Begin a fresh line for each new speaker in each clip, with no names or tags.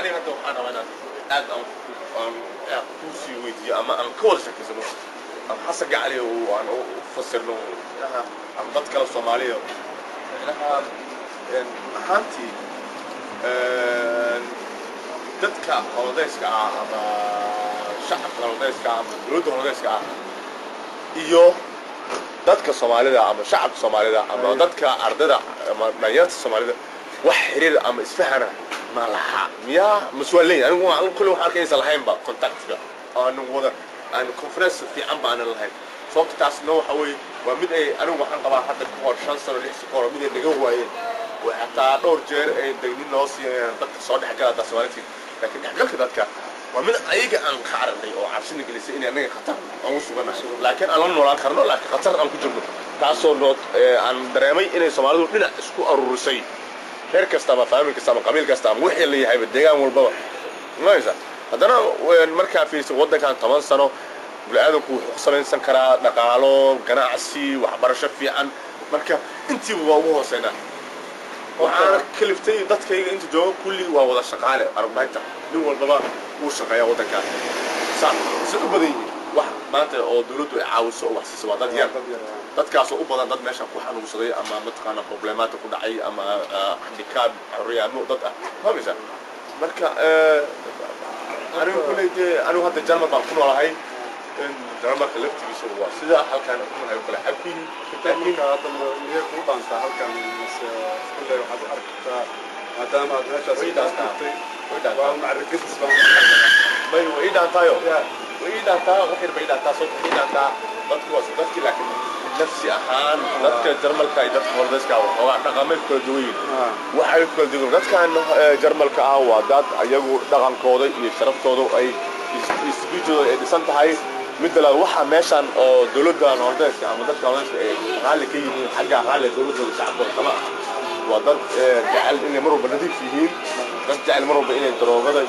أنا هذا أنا أنا كوسي ويدي أما أنا كل شيء كذا أنا حسق عليه وأنا أفسر له إنها عم بتكلم الصومالية إنها هانتي dadka Hollandayska ama shacabka Hollandayska ama dowladda Hollandayska iyo dadka Soomaalida ama shacabka Soomaalida ama dadka ardada ama dhalinyarada Soomaalida wax xiriir ama isfahana ma laha miya mas'uuliyin anigu waan kullu waxa arkaysa lahayn ba contactka aanu wada aan conference fi aan baan lahayn sababtaasna waxa weey waa mid ay anigu waxaan qabaa hadda ku hor 5 sano 6 sano mid ay naga waayeen وحتى دور جير أي دقنين ناصي ضد صادح كذا تسوالتي لكن إحنا كذا ومن أيجا أن خارني أو عارفين الجلسة إني أنا خطر أو سوغنا لكن أنا نوران خرنا لكن خطر أنا كنت جنبه تعصر نوت عن درامي إني سمعوا لنا إسكو الروسي غير كستام فاهم كستام قبيل كستام وحي اللي هاي بالدجاج والبابا ما يزال هذانا المركب في وضع كان 8 سنة بالعادة وخصنا إنسان كرا نقالو قناعسي وحبرش في عن مركب أنتي وهو سنة وأنا كلفتي ضدك أنت جواب كلي ووضع شغالة 40 nin walbaba uu shaqeeyaa wadanka sax sidoo badan wax maanta oo dawladdu ay caawiso wax si soo dad yar dadkaas oo u badan dad meesha ku xanuunsaday ama matqaana problemaad ku dhacay ama handicap xorriyamo dad ah ma bisa marka anigu kuleeyay anigu hadda Jarmal baan ku noolahay Jarmalka laftigiisa waa sida halkan ku hayo kala xabkiin
laakiin hadda miyay ku dhaantaa halkan kulay waxaad aragtaa maadaama aad meesha sii dhaastay ومعركة اسمها
بين وإيدا تايو وإيدا تا وحير بيدا تا صوت إيدا تا بتكو صدقك لكن نفسي أحان ذاتك جرمال كاي ذاتك هولدس كاو هو نقامل كل دوين وحير كل دوين ذاتك إنه جرمال كاو ذات أيجو دعم كودا يشرف كودا أي يستبيجو إدسان تهاي مثل الواحد ماشان دولد هولدس كاو ذاتك هولدس غالي كي حاجة غالي دولد الشعب تمام وذات جعل إني مروا بناديك فيهين بس جعل مروا بإني الدروغة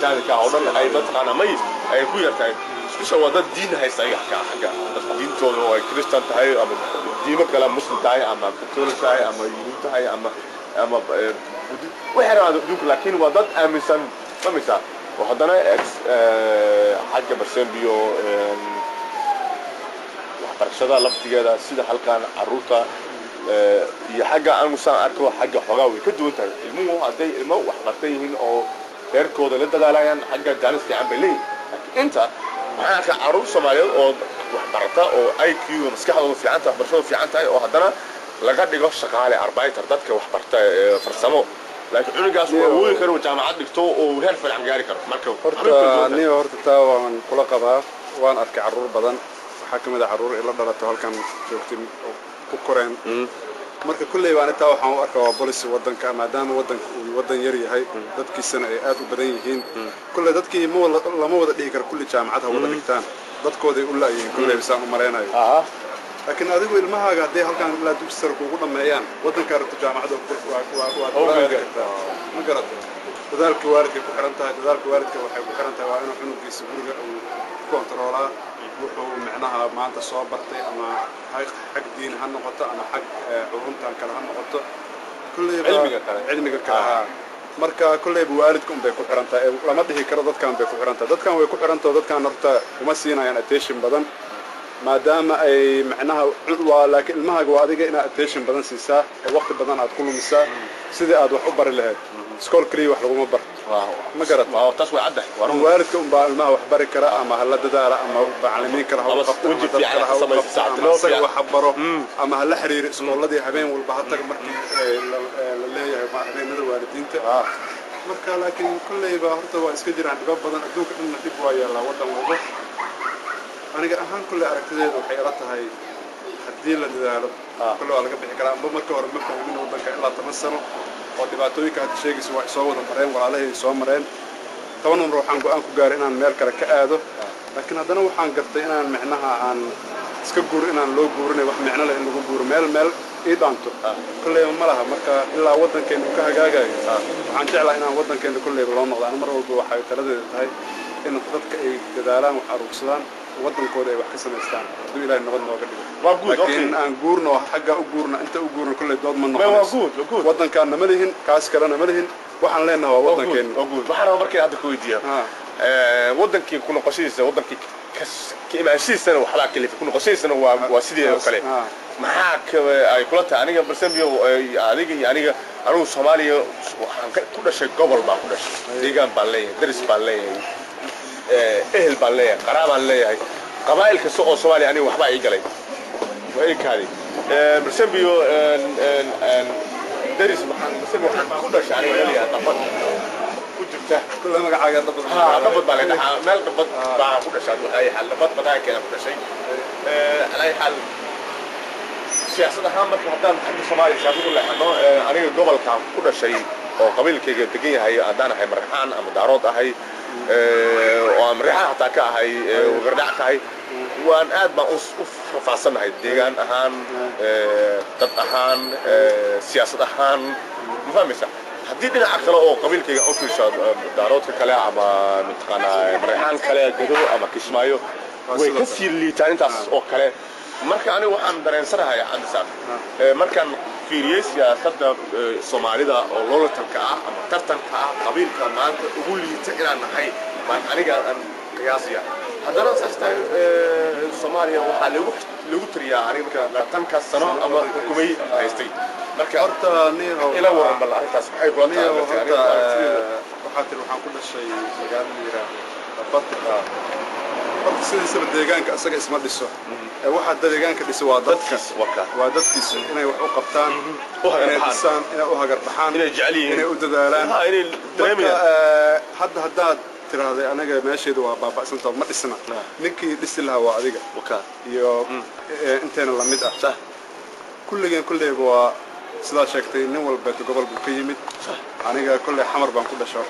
يعني كعودنا أي بتقنا مي أي كوير تاي إيش هو ده الدين هاي صحيح كحاجة الدين تون هو كريستيان تاي أما دين كلام مسلم تاي أما كاثوليك تاي أما يهود تاي أما وحنا دوك لكن وضد أمسن ما مثال وحدنا حاجة برسم بيو وحرشة لفتي هذا سيد حلقان عروتا iyo xagga aan musaan arko xagga xogaa way ka duwan tahay ilmuhu haday ilmo wax bartayeen oo heerkooda la dagaalayaan xagga jaanis fiican bay leeyihiin inta waxaan ka caruur Soomaaliyeed oo wax barata oo IQ maskaxdooda fiican tahay barashada fiican tahay oo haddana laga dhigo shaqaale arbaatar dadka wax barta farsamo laakiin cunugaas uu weyn karo jaamacad dhigto oo heer fiican gaari karo marka
horta taa waan kula qabaa waan arkay caruur badan waxa kamid ah caruur ila dhalato halkan joogtay كورين marka kulay baan inta waxaan u arkaa policy wadanka maadaama wadanku uu wadan yar yahay dadkiisana ay aad u badan yihiin kulay dadkii lama wada dhigi kar kulli jaamacadaha wada dhigtaan dadkooday u laayeen kulay bisaan u mareenayo laakiin adigu ilmahaaga haday halkan la dugsi sare ugu dhameeyaan wadanka rabto jaamacada ma garato dadaalka waalidka ku xiran tahay dadaalka waalidka waxay ku xiran tahay waa inuu xunugiisa guriga uu kontroolaa wuxuu macnaha maanta soo bartay ama xaq diin ha noqoto ama xaq culumtan kala ha noqoto kulay cilmiga kala marka kulay waalidku bay ku xiran tahay lama dhihi karo dadkan bay ku xiran tahay dadkan way ku xiran tahay dadkan horta uma siinayaan attention badan maadaama ay macnaha waa laakiin ilmahaaga waa adiga inaad attention badan siisaa oo waqti badan aad ku lumisaa sidii aad wax u bari lahayd school kaliya wax lagu ma bar ma garat
waa taas way caddahay
waalidka baa ilmaha wax bari kara ama hala dadaala ama macallimiin kara ha wax baro ama hala xiriir iskooladii habeen walba ha tag markii la leeyahay habeenada waalidiinta marka laakiin kulay baa horta waa iska jiraan dhib badan adduunka dhan dib waa yaala wadan walba aniga ahaan kulay aragtideedu waxay ila tahay haddii la dadaalo kulay waa laga bixi karaa ama marka hore ma fahmin wadanka ilaa 10 sano oo dhibaatooyinka aad sheegayso wax soo wada mareen walaalahay soo mareen 10 umar waxaan go'aan ku gaaray inaan meel kale ka aado laakiin haddana waxaan gartay inaan macnaha aan iska guur inaan loo guurinay wax macno leh in lagu guuro meel ii dhaanto kulay ma laha marka ilaa wadankeenu ka hagaagayo waxaan jeclaa inaan wadankeenu kulay loo noqdo mar walba waxay taladeedu tahay in dadka ay dadaalaan wax arugsadaan wadankooda ay wax ka samaystaan hadduu ilaahay nabad nooga dhigo
waa guud
laakiin aan guurno xagga u guurno inta u guurno kulley dood ma
waa
noqonayso
guud
wadankaana ma lihin kaas kalena ma lihin waxaan leenahay waa wadankeena
waa guud waxaan markay hadda ku weydiiyaa wadankii ku noqoshadiisa wadankii ka imaanshihiisana waxbaa kalifa ku noqoshadiisana waa sidii oo kale maxaa ay kula tahay aniga barsambio adiga iyo anigu Soomaaliya waxaan ku dhashay gobol baan ku dhashay deegaan baan leeyahay daris baan leeyahay ehel baan leeyahay qaraab baan leeyahay qabaa'il kasta oo Soomaaliya aniga waxba ay galay waa ay kaadi barsambio daris waxaan ku dhashay aniga leeyahay dabad ku jirta
كل ما قاعد
dabad baa leedahay meel dabad baan ku dhashay ay xal dabad badan kale ku dhashay ay xal siyaasad ahaan marka haddaan xagga Soomaaliya siyaasad u leexano aniga gobolkan ku dhashay oo qabiilkayga degan yahay haddaan ahay marxaan ama daarood ahay oo aan marxaan hataa ka ahay wagardhac ka ahay waan aad baan u faafsanahay deegaan ahaan dad ahaan siyaasad ahaan ma fahmaysa haddii dhinaca kale oo qabiilkayga u fiirsho daaroodka kale ama mataqaanaa marxaan kale gado ama Kismaayo way ka sii liitaan intaas oo kale marka anigu waxaan dareensanahay cadisaan markaan fiiriyay siyaasadda Soomaalida oo loolanka ah ama tartanka ah qabiilka maanta ugu liita inaan nahay baan aniga aan qiyaasiya haddana saastaa Soomaaliya waxaa lagu tiriyaa aniga tartanka sano ama xukuumay haystay marka horta ila waran bal arrintaas waxay kula tahay
waxaan ku dhashay magaalada yiraahdo Badka horta sidiisaba deegaanka asaga isma dhiso waxa deegaanka dhiso waa dadkiisa inay wax u qabtaan inay dhisaan inay u hagar baxaan
inay jeceliin
inay u dadaalaan
inay dareemayaan
haddaad tiraahday anaga meesheedu waa baaba'santaa ma dhisna ninkii dhisi lahaa waa adiga iyo inteena la mid ah kulligeen kulleeba waa sidaa sheegtay nin walba gobol buu ka yimid aniga kulley xamar baan ku dhasho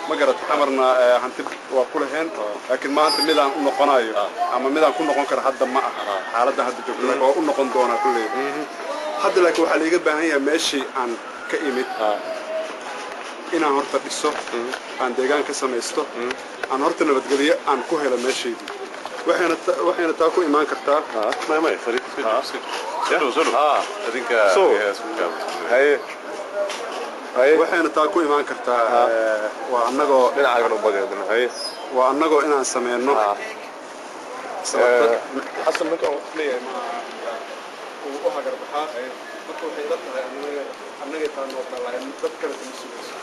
ma garat xamarna hanti waa ku lahayn laakiin maanta midaan u noqonayo ama midaan ku noqon kara hadda ma aha xaaladda hadda joogto waa u noqon doonaa kulley hadda laakiin waxaa laiga baahan yahay meeshii aan ka imid inaan horta dhiso aan deegaan ka samaysto aan horta nabadgelyo aan ku helo meeshaydii waxayna taa ku imaan kartaa waxayna taa ku imaan kartaa waa annagoo
dhinacaagan u badeedna
waa annagoo inaan sameyno
xasan ninka leeyahay
uu u hagar baxaa marka waxay ila tahay annaga taa noo kalahay dad kale kuma sugayso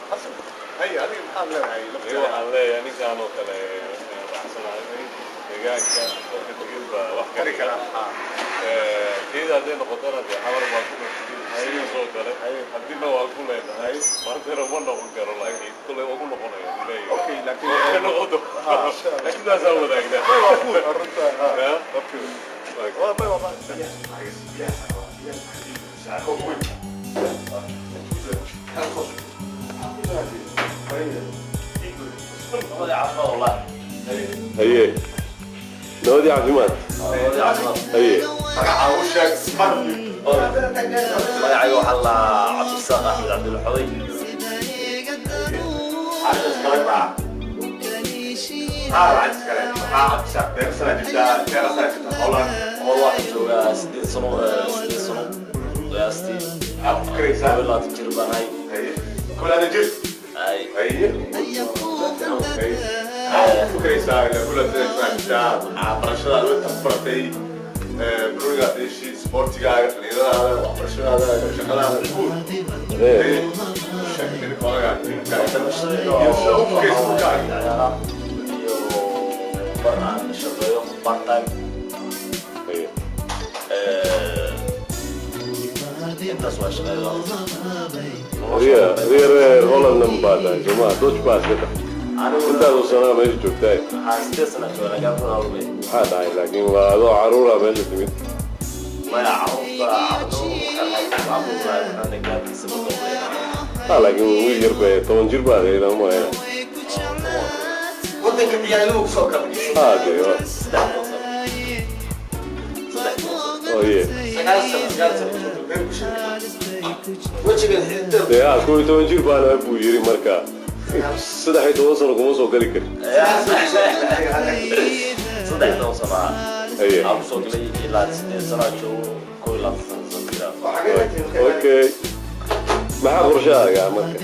xasan hay adiga maxaad leedahay
waxaan leeyahay ninkaan oo kale waxsanahay deegaanka dadka degan baa wax kari kara keeda hadday noqotona dee xamar baa ku hayna soo gale haddina waa ku leenahay maantana ma noqon karo laakiin kulley waa ku noqonaya leeyahay laakiin noqoto laakiin taasaa wadaagnaa
هي نودي عفيمات هي
magacayga waxaa la cabdisaaq axmed cabdilxoday waxaan joogaa 8 sano qiyaastii labaatan jir baan ahay
فكريسا كل الناس برشلونة لو تفرتي بروجا ديشي سبورتيغا ليدا برشلونة شغالة كول شكل الكورة يوصلوا كيس كاري
برنامج شغال بارت تايم انت سوا شغال
غير هولندا من بعد يا جماعة دوش باس كده انت هذا السنة ما يجي جبتاي
حاسس سنة شو انا قاعد اقول
هذا عاي لكن هذا عرورة ما يجي تميت
ما يعرف
لكن ويل يربى طبعا جربة هذا ما هي
ودك يعلوك سكر
هذا اوه يا كوي طبعا جربة أنا أبو يري مركا saddex iyo toban sano kuma soo gali karin
saddex toban sano
Aye.
aan soo galay ilaa 8 sano joogo koob iyo labaatan sano
okay maxaa qorshahaaga marka